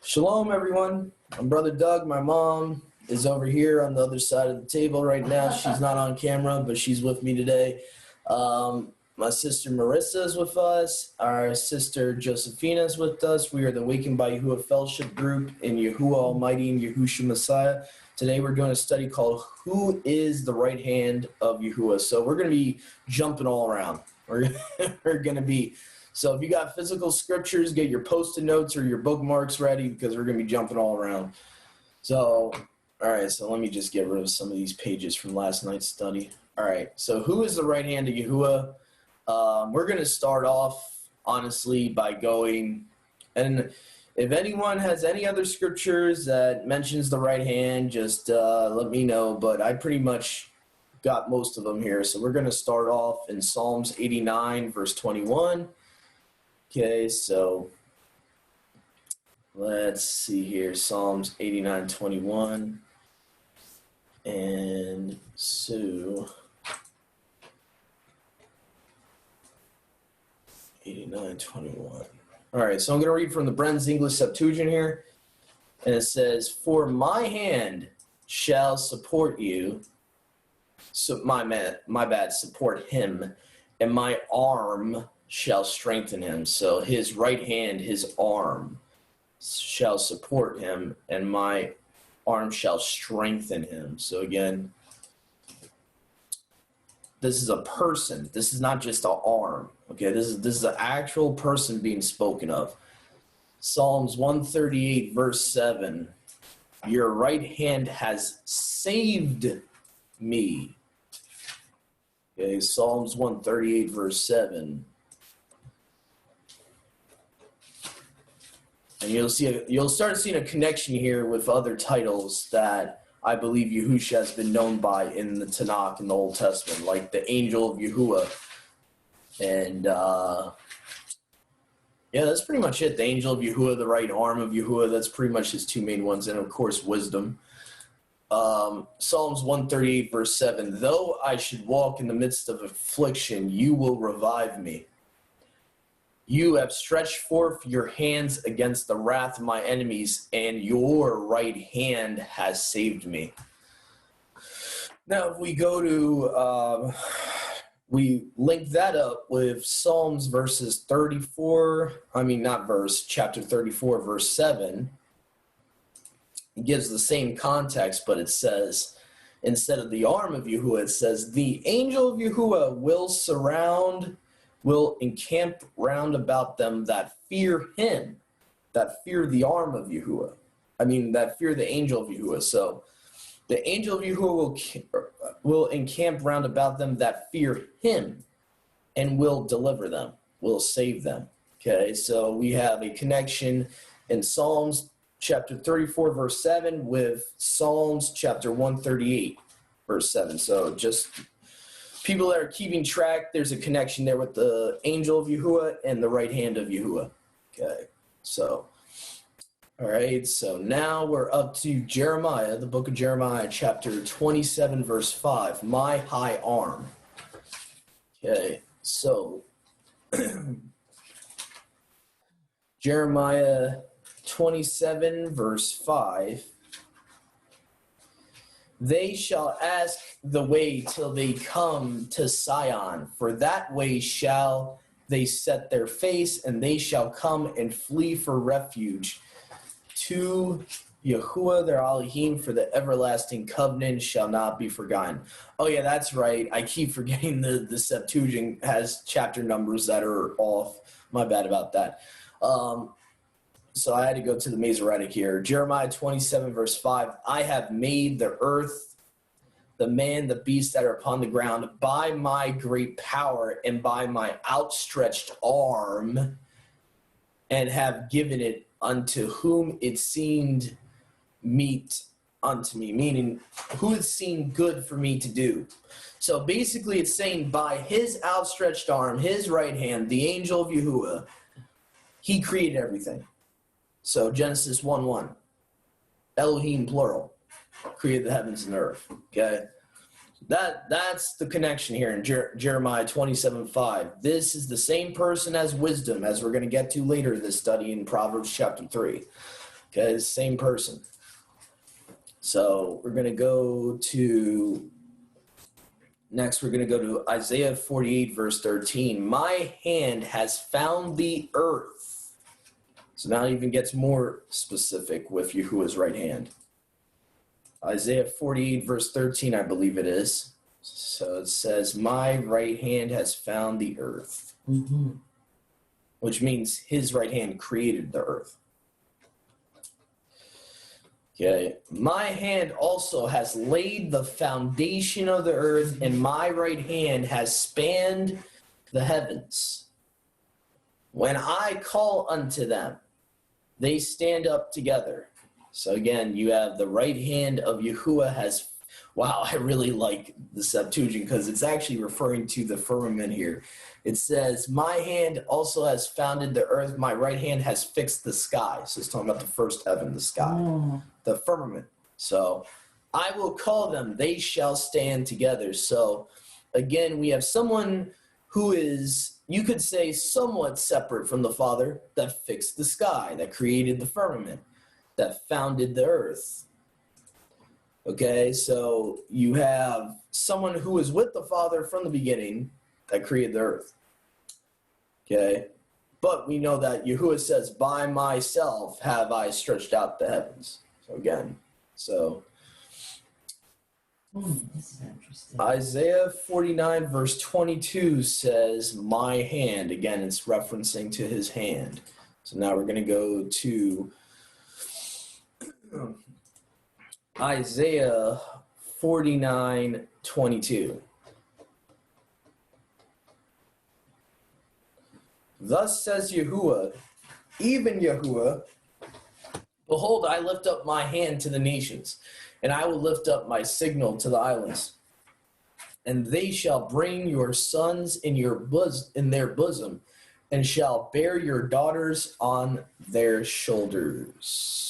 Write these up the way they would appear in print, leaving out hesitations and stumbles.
Shalom, everyone. I'm Brother Doug. My mom is over here on the other side of the table right now. She's not on camera, but she's with me today. My sister Marissa is with us. Our sister Josephina is with us. We are the Awakened by Yahuah Fellowship Group in Yahuah Almighty and Yahushua Messiah. Today we're doing a study called Who is the Right Hand of Yahuah? So we're going to be jumping all around. We're going to be... So if you got physical scriptures, get your Post-it notes or your bookmarks ready because we're going to be jumping all around. So, all right, so let me just get rid of some of these pages from last night's study. All right, so who is the right hand of Yahuah? We're going to start off, honestly, by going, and if anyone has any other scriptures that mentions the right hand, just let me know, but I pretty much got most of them here. So we're going to start off in Psalms 89, verse 21. Okay, so let's see here, Psalms 89:21, and so 89:21. All right, so I'm going to read from the Bren's English Septuagint here, and it says, "For my hand shall support you," so my bad, support him, and my arm shall strengthen him. So his right hand, his arm, shall support him, and my arm shall strengthen him. So again, this is a person. This is not just an arm. Okay, this is an actual person being spoken of. Psalms 138, verse 7. Your right hand has saved me. Okay, Psalms 138, verse 7. And you'll start seeing a connection here with other titles that I believe Yahushua has been known by in the Tanakh in the Old Testament, like the angel of Yahuah. And yeah, that's pretty much it. The angel of Yahuah, the right arm of Yahuah, that's pretty much his two main ones. And of course, wisdom. Psalms 138, verse 7, though I should walk in the midst of affliction, you will revive me. You have stretched forth your hands against the wrath of my enemies, and your right hand has saved me. Now, if we go to, we link that up with Psalms chapter 34, verse 7. It gives the same context, but it says, instead of the arm of Yahuah, it says, the angel of Yahuah will encamp round about them that fear him, that fear the arm of Yahuah. That fear the angel of Yahuah. So the angel of Yahuah will encamp round about them that fear him and will deliver them, will save them. Okay, so we have a connection in Psalms chapter 34, verse 7 with Psalms chapter 138, verse 7. So just people that are keeping track, there's a connection there with the angel of Yahuah and the right hand of Yahuah. Okay, so, all right, so now we're up to Jeremiah, the book of Jeremiah, chapter 27, verse 5, my high arm. Okay, so Jeremiah 27, verse 5, they shall ask the way till they come to Sion, for that way shall they set their face, and they shall come and flee for refuge to Yahuah their Elohim, for the everlasting covenant shall not be forgotten. Oh yeah, that's right. I keep forgetting the Septuagint has chapter numbers that are off. My bad about that. So I had to go to the Masoretic here. Jeremiah 27, verse 5, I have made the earth, the man, the beast that are upon the ground, by my great power and by my outstretched arm, and have given it unto whom it seemed meet unto me, meaning who it seemed good for me to do. So basically it's saying by his outstretched arm, his right hand, the angel of Yahuah, he created everything. So Genesis 1:1, Elohim plural, created the heavens and earth. Okay, That's the connection here in Jeremiah 27:5. This is the same person as wisdom, as we're going to get to later in this study in Proverbs chapter 3. Okay, same person. So we're going to go to, next we're going to go to Isaiah 48 verse 13. My hand has found the earth. So now it even gets more specific with Yahuah's right hand. Isaiah 48 verse 13, I believe it is. So it says, my right hand has found the earth. Mm-hmm. Which means his right hand created the earth. Okay. My hand also has laid the foundation of the earth, and my right hand has spanned the heavens. When I call unto them, they stand up together. So again, you have the right hand of Yahuah has, wow, I really like the Septuagint because it's actually referring to the firmament here. It says, my hand also has founded the earth, my right hand has fixed the sky. So it's talking about the first heaven, the sky, the firmament. So I will call them, they shall stand together. So again, we have someone who is, you could say, somewhat separate from the Father that fixed the sky, that created the firmament, that founded the earth. Okay, so you have someone who is with the Father from the beginning that created the earth. Okay, but we know that Yahuah says, by myself have I stretched out the heavens. So again, so this is interesting. Isaiah 49 verse 22 says, my hand. Again, it's referencing to his hand. So now we're going to go to Isaiah 49:22. Thus says Yahuah, even Yahuah, behold, I lift up my hand to the nations, and I will lift up my signal to the islands. And they shall bring your sons in their bosom, and shall bear your daughters on their shoulders.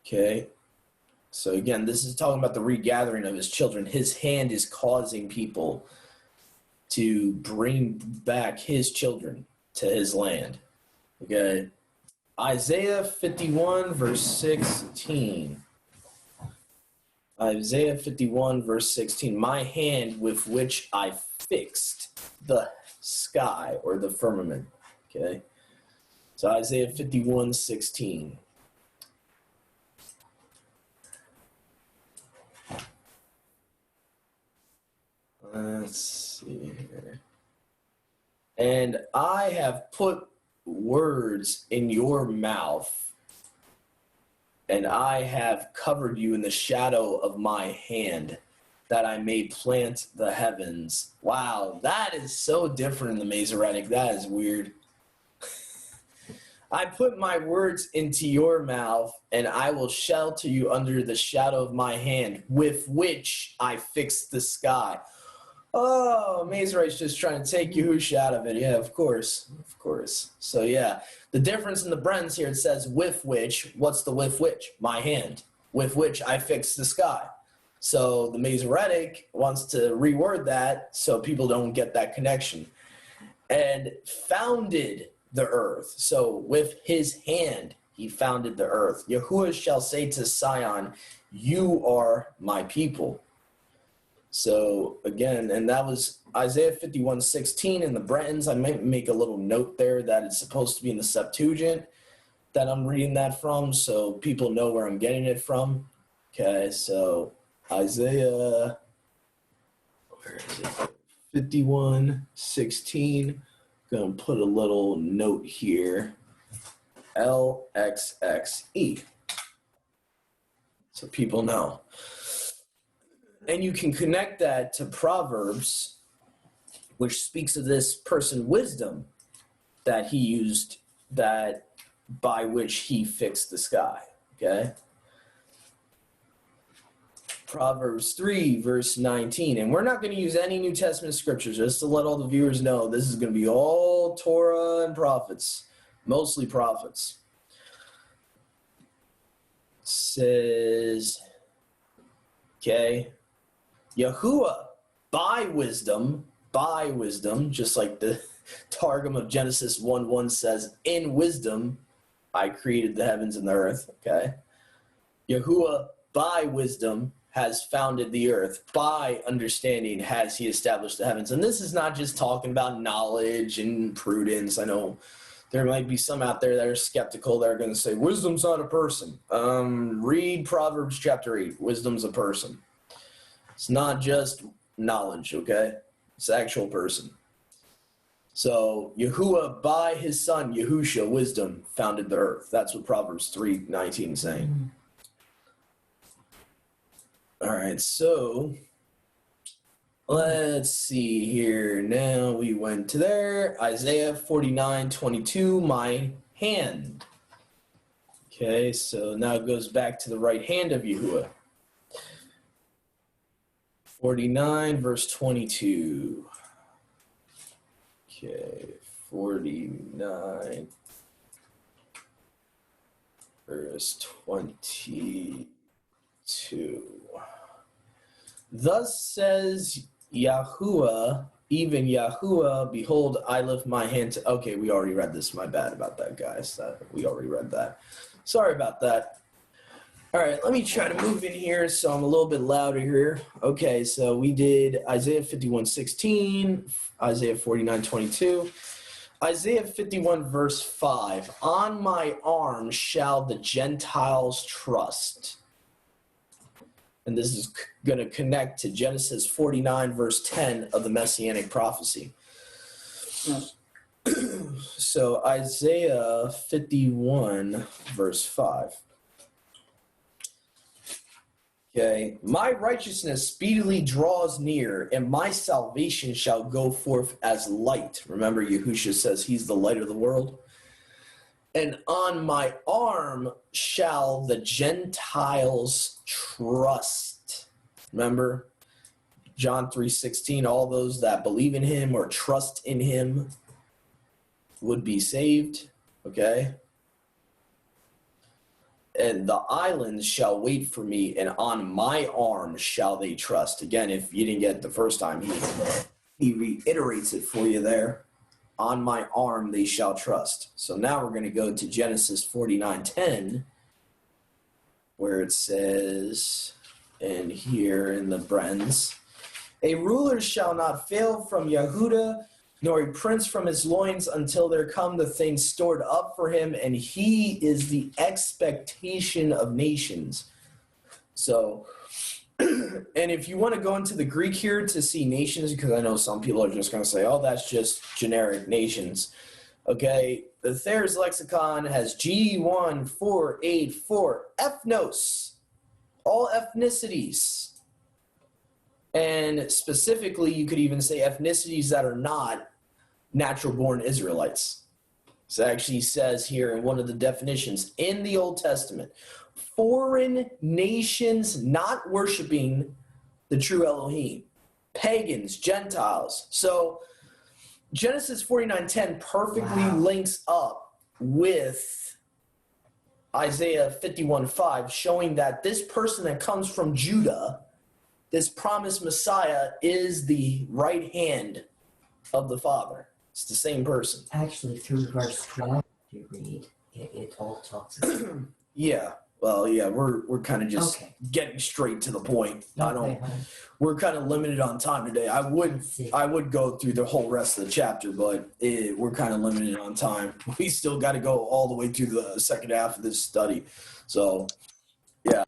Okay. So again, this is talking about the regathering of his children. His hand is causing people to bring back his children to his land. Okay. Isaiah 51 verse 16. Isaiah 51 verse 16. My hand with which I fixed the sky or the firmament. Okay. So Isaiah 51:16. Let's see here. And I have put words in your mouth, and I have covered you in the shadow of my hand, that I may plant the heavens. Wow, that is so different in the Masoretic. That is weird. I put my words into your mouth, and I will shelter you under the shadow of my hand, with which I fixed the sky. Oh, Masoretic's just trying to take Yahushua out of it. Yeah, of course. Of course. So, yeah. The difference in the Brents here, it says, with which. What's the with which? My hand. With which I fixed the sky. So, the Masoretic wants to reword that so people don't get that connection. And founded the earth. So, with his hand, he founded the earth. Yahuah shall say to Sion, you are my people. So again, and that was Isaiah 51:16 in the Bretons. I might make a little note there that it's supposed to be in the Septuagint that I'm reading that from, so people know where I'm getting it from. Okay, so Isaiah, where is it? 51:16. Gonna put a little note here. LXXE. So people know. And you can connect that to Proverbs, which speaks of this person wisdom that he used, that by which he fixed the sky. Okay? Proverbs 3, verse 19. And we're not going to use any New Testament scriptures, just to let all the viewers know this is going to be all Torah and prophets, mostly prophets. It says, Okay. Yahuah, by wisdom, just like the Targum of Genesis 1:1 says, in wisdom, I created the heavens and the earth. Okay. Yahuah, by wisdom, has founded the earth. By understanding has he established the heavens. And this is not just talking about knowledge and prudence. I know there might be some out there that are skeptical that are going to say, wisdom's not a person. Read Proverbs chapter 8. Wisdom's a person. It's not just knowledge, okay? It's the actual person. So Yahuah, by his son, Yahusha, wisdom, founded the earth. That's what Proverbs 3:19 is saying. All right, so let's see here. Now we went to there. Isaiah 49:22, my hand. Okay, so now it goes back to the right hand of Yahuah. 49, verse 22. Okay, 49, verse 22. Thus says Yahuah, even Yahuah, behold, I lift my hand to... Okay, we already read this. My bad about that, guys. We already read that. Sorry about that. All right, let me try to move in here so I'm a little bit louder here. Okay, so we did Isaiah 51:16, Isaiah 49:22, Isaiah 51, verse 5. On my arm shall the Gentiles trust. And this is going to connect to Genesis 49, verse 10 of the Messianic prophecy. So Isaiah 51, verse 5. Okay, my righteousness speedily draws near, and my salvation shall go forth as light. Remember, Yahusha says he's the light of the world. And on my arm shall the Gentiles trust. Remember, John 3:16, all those that believe in him or trust in him would be saved. Okay? And the islands shall wait for me, and on my arm shall they trust. Again, if you didn't get it the first time, he reiterates it for you there. On my arm they shall trust. So now we're going to go to Genesis 49:10, where it says, and here in the Brenz, a ruler shall not fail from Yehudah, nor a prince from his loins, until there come the things stored up for him, and he is the expectation of nations. So, and if you want to go into the Greek here to see nations, because I know some people are just going to say, oh, that's just generic nations. Okay, the Thayer's lexicon has G1484, ethnos, all ethnicities. And specifically, you could even say ethnicities that are not natural-born Israelites. So it actually says here in one of the definitions in the Old Testament, foreign nations not worshiping the true Elohim, pagans, Gentiles. So Genesis 49:10 perfectly links up with Isaiah 51:5, showing that this person that comes from Judah, this promised Messiah, is the right hand of the Father. It's the same person. Actually, through verse 12, you read, it all talks about it. Yeah. Well, yeah, we're kind of just getting straight to the point. We're kind of limited on time today. I would go through the whole rest of the chapter, but we're kind of limited on time. We still got to go all the way through the second half of this study. So, yeah.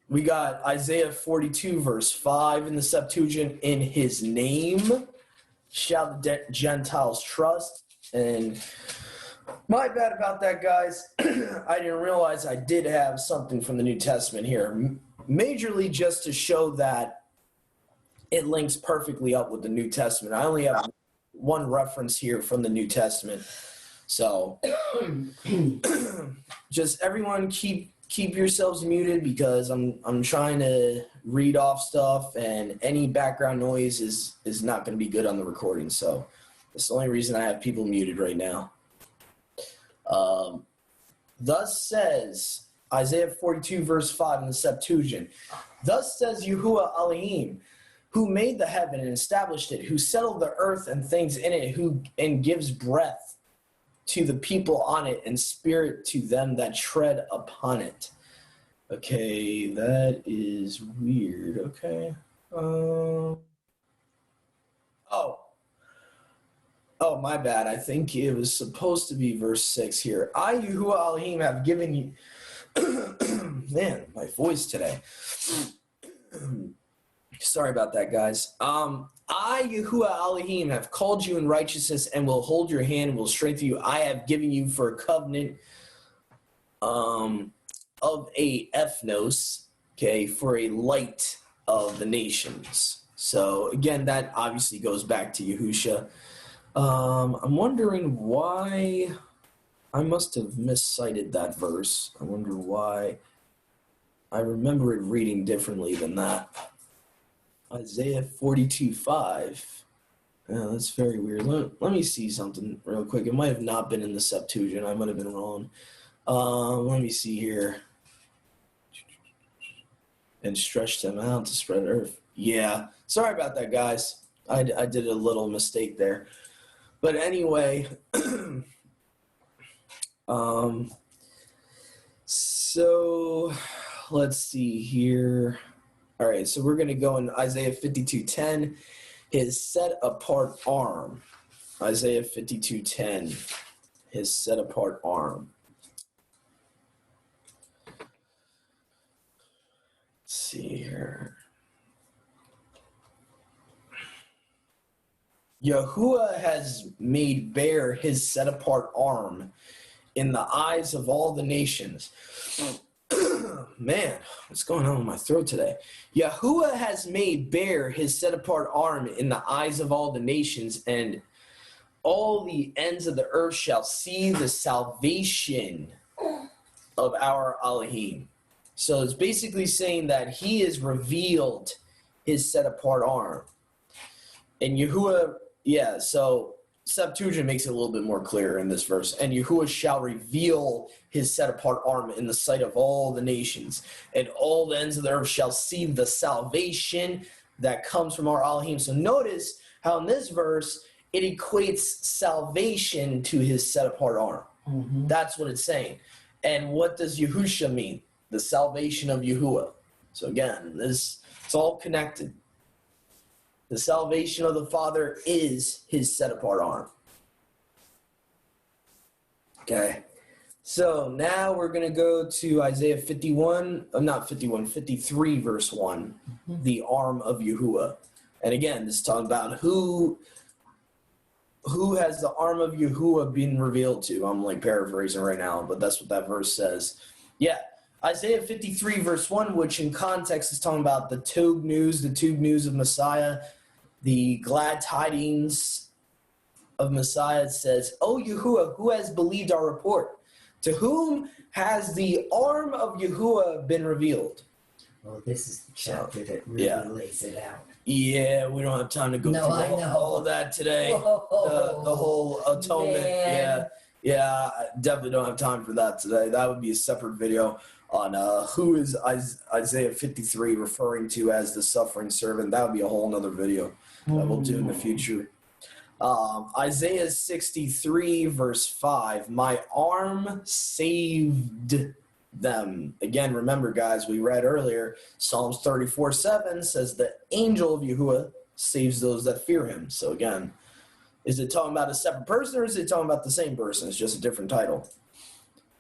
We got Isaiah 42, verse 5 in the Septuagint. In his name shall the Gentiles trust. And my bad about that, guys. I didn't realize I did have something from the New Testament here. Majorly just to show that it links perfectly up with the New Testament. I only have one reference here from the New Testament. So just everyone keep yourselves muted, because I'm trying to read off stuff, and any background noise is not going to be good on the recording. So that's the only reason I have people muted right now. Thus says, Isaiah 42, verse 5 in the Septuagint. Thus says Yahuah Elohim, who made the heaven and established it, who settled the earth and things in it, and gives breath to the people on it and spirit to them that tread upon it. Okay, that is weird. Okay. Oh, my bad. I think it was supposed to be verse 6 here. I, Yahuah Elohim, have given you... Man, my voice today. Sorry about that, guys. I, Yahuah Elohim, have called you in righteousness and will hold your hand and will strengthen you. I have given you for a covenant of a ethnos, okay, for a light of the nations. So, again, that obviously goes back to Yahusha. I'm wondering why I must have miscited that verse. I wonder why. I remember it reading differently than that. Isaiah 42:5. Yeah, that's very weird. Let me see something real quick. It might have not been in the Septuagint. I might have been wrong. Let me see here. And stretched them out to spread earth. Yeah. Sorry about that, guys. I did a little mistake there. But anyway, so let's see here. All right, so we're going to go in Isaiah 52:10, his set-apart arm. Isaiah 52:10, his set-apart arm. Let's see here. Yahuah has made bare his set-apart arm in the eyes of all the nations. Man, what's going on with my throat today? Yahuah has made bare his set-apart arm in the eyes of all the nations, and all the ends of the earth shall see the salvation of our Elohim. So it's basically saying that he has revealed his set-apart arm. And Yahuah, yeah, so Septuagint makes it a little bit more clear in this verse. And Yahuah shall reveal his set-apart arm in the sight of all the nations, and all the ends of the earth shall see the salvation that comes from our Elohim. So notice how in this verse, it equates salvation to his set-apart arm. Mm-hmm. That's what it's saying. And what does Yahusha mean? The salvation of Yahuah. So again, it's all connected. The salvation of the Father is his set-apart arm. Okay. So now we're going to go to Isaiah 53, verse 1, the arm of Yahuah. And again, this is talking about who has the arm of Yahuah been revealed to. I'm like paraphrasing right now, but that's what that verse says. Yeah. Isaiah 53, verse 1, which in context is talking about the Tug news of Messiah, the glad tidings of Messiah. Says, O Yahuah, who has believed our report? To whom has the arm of Yahuah been revealed? Well, this is the chapter that really lays it out. Yeah, we don't have time to go through all of that today. The whole atonement. Man. Yeah, I definitely don't have time for that today. That would be a separate video on who is Isaiah 53 referring to as the suffering servant. That would be a whole nother video that we'll do in the future. Isaiah 63, verse 5, my arm saved them. Again, remember, guys, we read earlier, Psalms 34:7 says the angel of Yahuah saves those that fear him. So again, is it talking about a separate person, or is it talking about the same person? It's just a different title.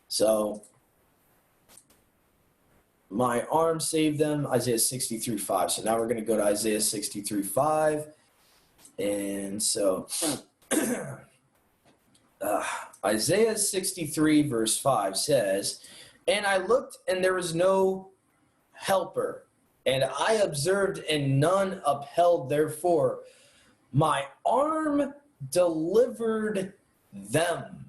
So, my arm saved them, Isaiah 63:5. So now we're going to go to Isaiah 63:5. And so, Isaiah 63, verse 5 says, and I looked, and there was no helper, and I observed, and none upheld. Therefore, my arm delivered them,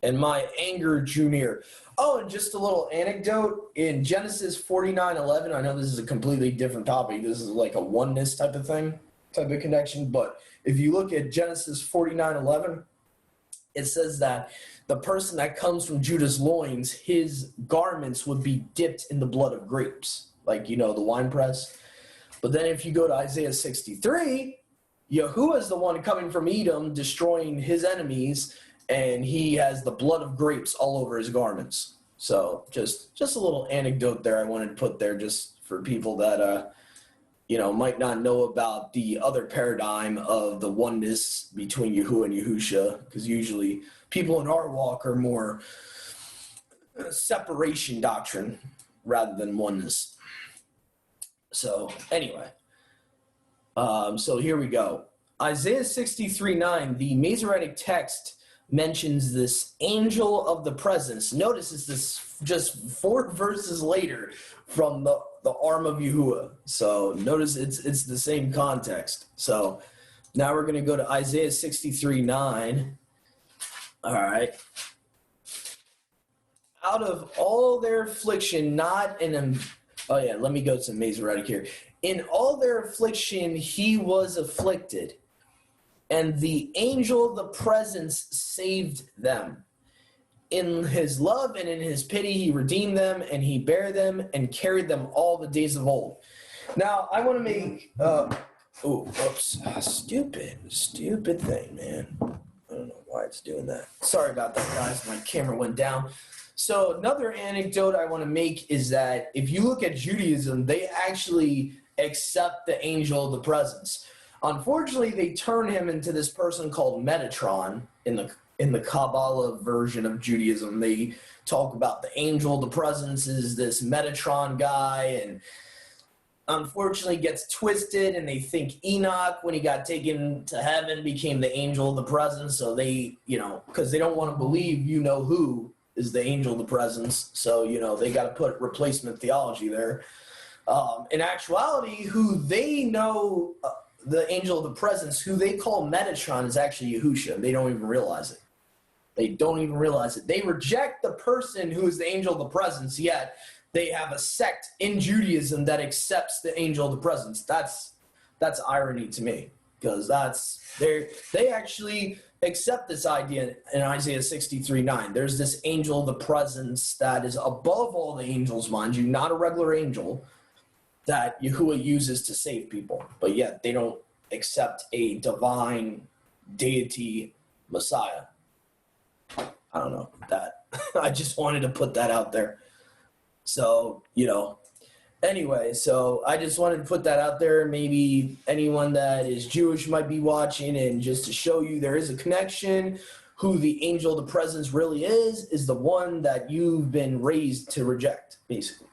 and my anger drew near. Oh, and just a little anecdote. In Genesis 49:11, I know this is a completely different topic. This is like a oneness type of thing, type of connection. But if you look at Genesis 49:11, it says that the person that comes from Judah's loins, his garments would be dipped in the blood of grapes, like, the winepress. But then if you go to Isaiah 63, Yahuah is the one coming from Edom, destroying his enemies, and he has the blood of grapes all over his garments. So just a little anecdote there I wanted to put there just for people that might not know about the other paradigm of the oneness between Yahuah and Yahusha, because usually people in our walk are more separation doctrine rather than oneness. So anyway, so here we go. Isaiah 63:9, the Masoretic text mentions this angel of the presence. Notice it's this just 4 verses later from the arm of Yahuah. So notice it's the same context. So now we're going to go to Isaiah 63:9. All right. Out of all their affliction, let me go to Masoretic here. In all their affliction, he was afflicted, and the angel of the presence saved them. In his love and in his pity, he redeemed them, and he bare them and carried them all the days of old. Now, I want to make, stupid thing, man. I don't know why it's doing that. Sorry about that, guys. My camera went down. So another anecdote I want to make is that if you look at Judaism, they actually accept the angel of the presence. Unfortunately, they turn him into this person called Metatron in the Kabbalah version of Judaism. They talk about the angel of the presence is this Metatron guy, and unfortunately gets twisted, and they think Enoch, when he got taken to heaven, became the angel of the presence. So they, because they don't want to believe who is the angel of the presence. So, they got to put replacement theology there. In actuality, who they know, the angel of the presence, who they call Metatron, is actually Yahusha. They don't even realize it. They reject the person who is the angel of the presence, yet they have a sect in Judaism that accepts the angel of the presence. That's irony to me, because they actually accept this idea in Isaiah 63:9. There's this angel of the presence that is above all the angels, mind you, not a regular angel, that Yahuah uses to save people, but yet they don't accept a divine deity Messiah. I don't know that. I just wanted to put that out there. So, anyway, so I just wanted to put that out there. Maybe anyone that is Jewish might be watching, and just to show you there is a connection. Who the angel of the presence really is the one that you've been raised to reject, basically.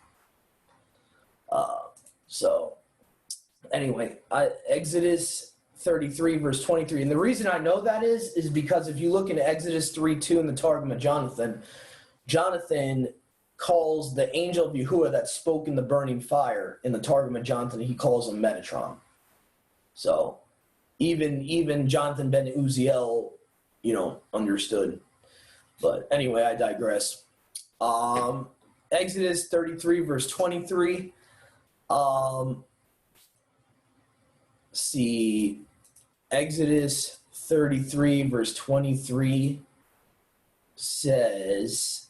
So anyway, Exodus 33 verse 23. And the reason I know that is because if you look into Exodus 3:2 in the Targum of Jonathan calls the angel of Yahuah that spoke in the burning fire in the Targum of Jonathan, he calls him Metatron. So even Jonathan ben Uziel, understood. But anyway, I digress. Exodus 33 verse 23. Exodus 33 verse 23 says,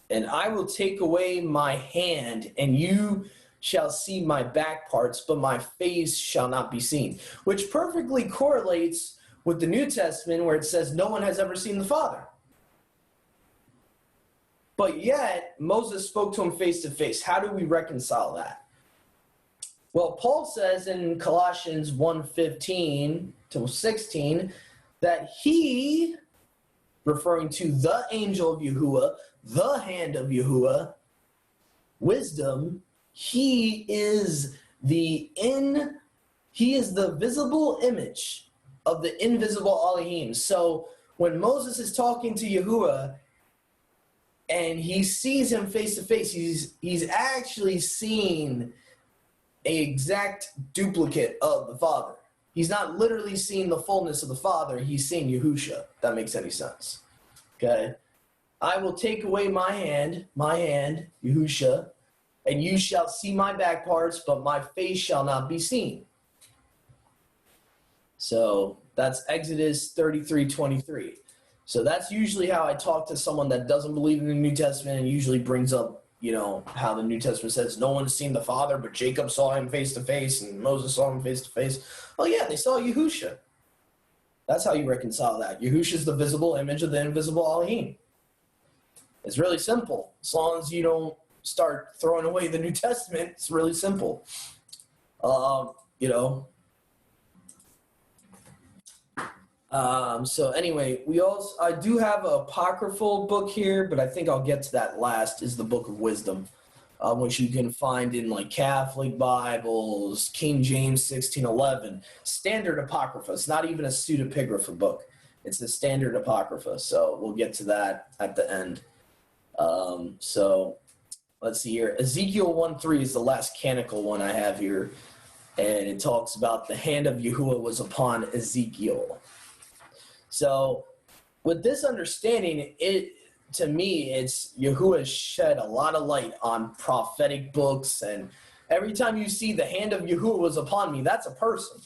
and I will take away my hand, and you shall see my back parts, but my face shall not be seen, which perfectly correlates with the New Testament where it says no one has ever seen the Father. But yet, Moses spoke to him face to face. How do we reconcile that? Well, Paul says in Colossians 1:15-16 that he, referring to the angel of Yahuah, the hand of Yahuah, wisdom, he is the visible image of the invisible Elohim. So when Moses is talking to Yahuah, and he sees him face to face, he's actually seeing an exact duplicate of the Father. He's not literally seeing the fullness of the Father. He's seeing Yahusha, if that makes any sense. Okay? I will take away my hand, Yahusha, And you shall see my back parts, but my face shall not be seen. So that's Exodus 33:23. So that's usually how I talk to someone that doesn't believe in the New Testament, and usually brings up, how the New Testament says no one's seen the Father, but Jacob saw him face to face, and Moses saw him face to face. Oh yeah, they saw Yahushua. That's how you reconcile that. Yahushua is the visible image of the invisible Elohim. It's really simple. As long as you don't start throwing away the New Testament, it's really simple. So anyway, I do have an apocryphal book here, but I think I'll get to that last, is the Book of Wisdom, which you can find in like Catholic Bibles, King James 1611, standard apocrypha. It's not even a pseudepigrapha book. It's a standard apocrypha. So we'll get to that at the end. So let's see here. Ezekiel 1:3 is the last canonical one I have here. And it talks about the hand of Yahuah was upon Ezekiel. So with this understanding, to me, it's Yahuah shed a lot of light on prophetic books. And every time you see the hand of Yahuah was upon me, that's a person.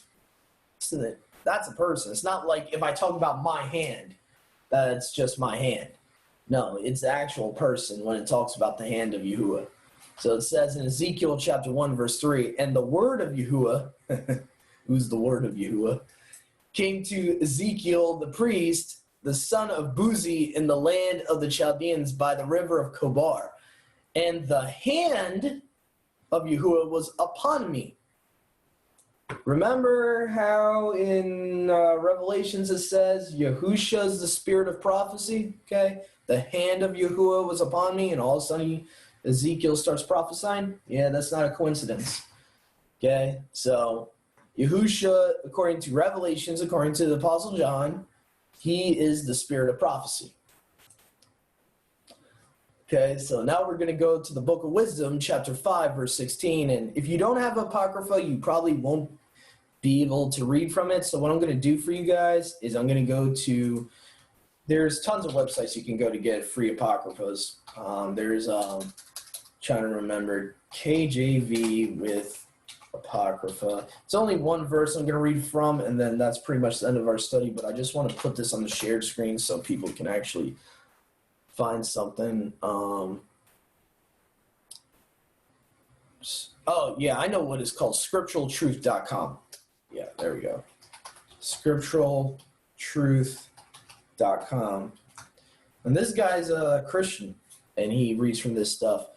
That's a person. It's not like if I talk about my hand, that's just my hand. No, it's the actual person when it talks about the hand of Yahuah. So it says in Ezekiel chapter 1, verse 3, and the word of Yahuah, who's the word of Yahuah, came to Ezekiel the priest, the son of Buzi, in the land of the Chaldeans by the river of Kobar. And the hand of Yahuah was upon me. Remember how in Revelations it says Yahusha is the spirit of prophecy? Okay, the hand of Yahuah was upon me, and all of a sudden Ezekiel starts prophesying. Yeah, that's not a coincidence. Okay, so Yahusha, according to Revelations, according to the Apostle John, he is the spirit of prophecy. Okay, so now we're going to go to the Book of Wisdom, chapter 5, verse 16. And if you don't have Apocrypha, you probably won't be able to read from it. So what I'm going to do for you guys is I'm going to go to, there's tons of websites you can go to get free Apocryphas. There's, trying to remember, KJV with Apocrypha. It's only one verse I'm going to read from, and then that's pretty much the end of our study. But I just want to put this on the shared screen so people can actually find something. Oh, yeah, I know what it's called. Scripturaltruth.com. Yeah, there we go. Scripturaltruth.com. And this guy's a Christian, and he reads from this stuff.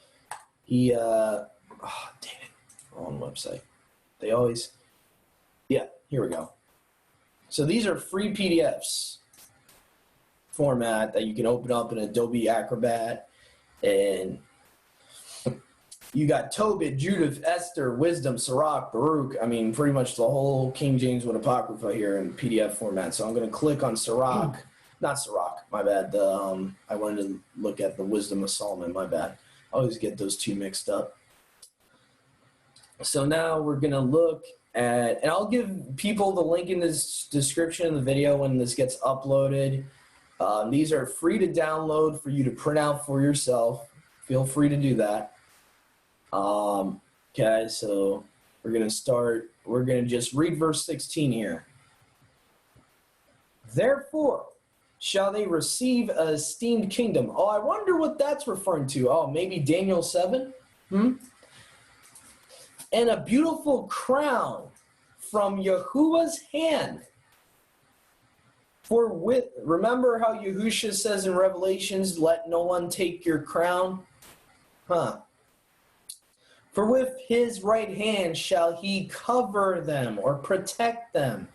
He, dang it, wrong website. They always, yeah, here we go. So these are free PDFs format that you can open up in Adobe Acrobat, and you got Tobit, Judith, Esther, Wisdom, Sirach, Baruch. I mean, pretty much the whole King James with Apocrypha here in PDF format. So I'm going to click on Sirach, not Sirach, my bad. I wanted to look at the Wisdom of Solomon, my bad. I always get those two mixed up. So now we're going to look at, and I'll give people the link in this description of the video when this gets uploaded. These are free to download for you to print out for yourself. Feel free to do that. Okay, so we're going to start. We're going to just read verse 16 here. Therefore shall they receive a esteemed kingdom. Oh, I wonder what that's referring to. Oh, maybe Daniel 7? And a beautiful crown from Yahuwah's hand. Remember how Yahushua says in Revelations, let no one take your crown? For with his right hand shall he cover them or protect them,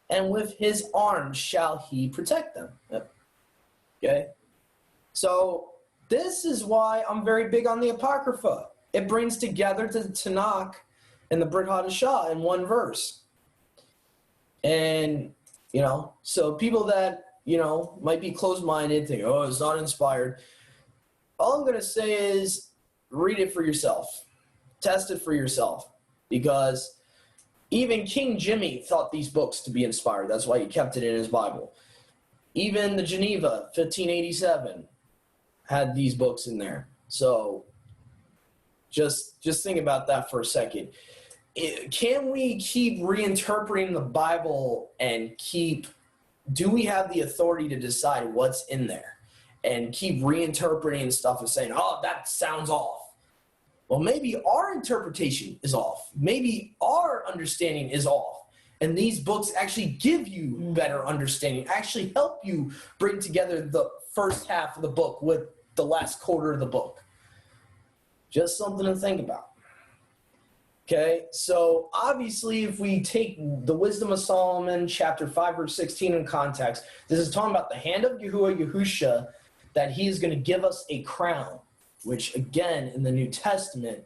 and with his arm shall he protect them. Okay? So this is why I'm very big on the Apocrypha. It brings together the Tanakh and the Brit Hadashah in one verse. And, so people that, might be closed-minded, think, oh, it's not inspired. All I'm going to say is read it for yourself. Test it for yourself. Because even King Jimmy thought these books to be inspired. That's why he kept it in his Bible. Even the Geneva, 1587, had these books in there. So Just think about that for a second. Can we keep reinterpreting the Bible and do we have the authority to decide what's in there and keep reinterpreting stuff and saying, oh, that sounds off? Well, maybe our interpretation is off. Maybe our understanding is off. And these books actually give you better understanding, actually help you bring together the first half of the book with the last quarter of the book. Just something to think about. Okay, so obviously if we take the Wisdom of Solomon, chapter 5, verse 16 in context, this is talking about the hand of Yahuah, Yahusha, that he is going to give us a crown, which again in the New Testament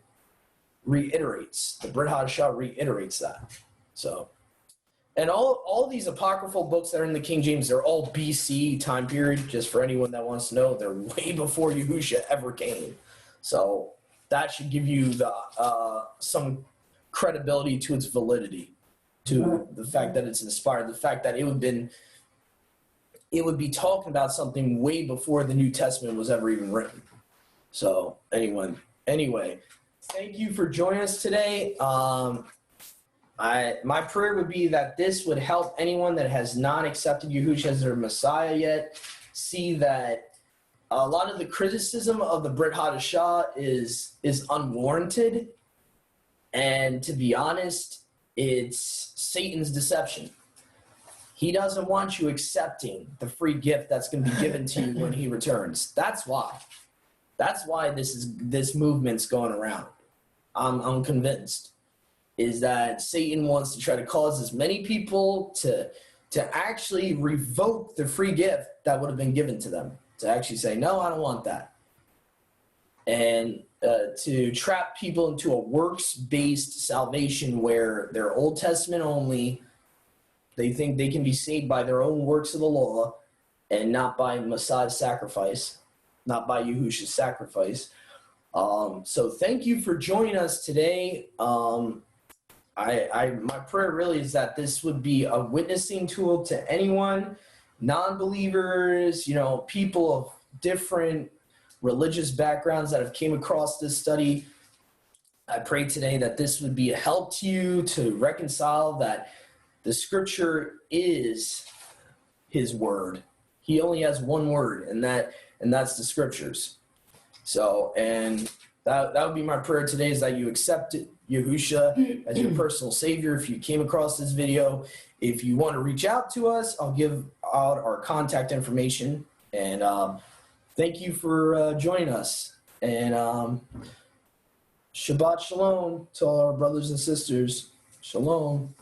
reiterates. The Brit Hadashah reiterates that. So, and all these apocryphal books that are in the King James, they're all BC time period, just for anyone that wants to know. They're way before Yahusha ever came. So that should give you some credibility to its validity, to the fact that it's inspired, the fact that it would be talking about something way before the New Testament was ever even written. So anyway, thank you for joining us today. My prayer would be that this would help anyone that has not accepted Yahushua as their Messiah yet see that a lot of the criticism of the Brit Hadashah is unwarranted. And to be honest, it's Satan's deception. He doesn't want you accepting the free gift that's going to be given to you when he returns. That's why. That's why this movement's going around. I'm convinced. Is that Satan wants to try to cause as many people to actually revoke the free gift that would have been given to them. To actually say, no, I don't want that. And to trap people into a works-based salvation where they're Old Testament only. They think they can be saved by their own works of the law and not by Messiah's sacrifice, not by Yahushua's sacrifice. So thank you for joining us today. My prayer really is that this would be a witnessing tool to anyone, non-believers, people of different religious backgrounds that have came across this study. I pray today that this would be a help to you to reconcile that the scripture is his word. He only has one word, and that's the scriptures. So, and that would be my prayer today, is that you accept Yahushua as your personal savior. If you came across this video, if you want to reach out to us, I'll give out our contact information. And thank you for joining us. And Shabbat Shalom to all our brothers and sisters. Shalom.